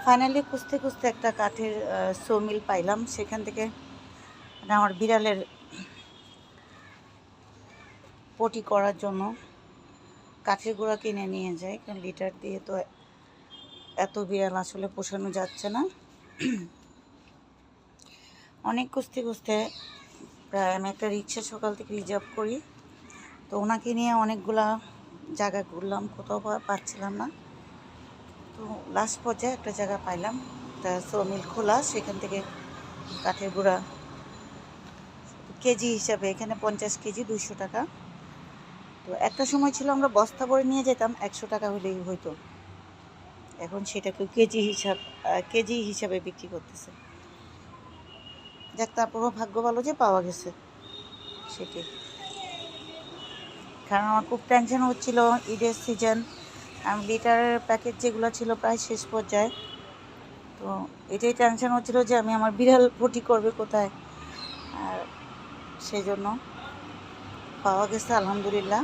Finally খুঁজতে খুঁজতে একটা কাঠের সমিল পাইলাম। সেখান থেকে মানে আমার বিড়ালের পটি করার জন্য কাঠের গুঁড়া কিনে নিয়ে যাই, কারণ লিটার দিয়ে তো এত বিড়াল আসলে পোষানো যাচ্ছে না। অনেক খুঁজতে খুঁজতে প্রায় আমি একটা রিক্সা সকাল থেকে রিজার্ভ করি, তো ওনাকে নিয়ে অনেকগুলা জায়গা ঘুরলাম, কোথাও পাচ্ছিলাম না। তো লাস্ট পর্যায়ে একটা জায়গা পাইলাম, একটা সমিল খোলা। সেখান থেকে কাঠের গুঁড়া কেজি হিসাবে এখানে 50 কেজি 200 টাকা। তো একটা সময় ছিল আমরা বস্তা ভরে নিয়ে যেতাম, 100 টাকা হলেই হইতো। এখন সেটাকে কেজি হিসাবে বিক্রি করতেছে। যাক, তারপরও ভাগ্য ভালো যে পাওয়া গেছে সেটি। কারণ আমার খুব টেনশন হচ্ছিল, ঈদের সিজন, লিটারের প্যাকেট যেগুলো ছিল প্রায় শেষ পর্যায়ে। তো এটাই টেনশন হচ্ছিল যে আমি আমার বিড়াল পটি করবে কোথায়। আর সেই জন্য পাওয়া গেছে আলহামদুলিল্লাহ।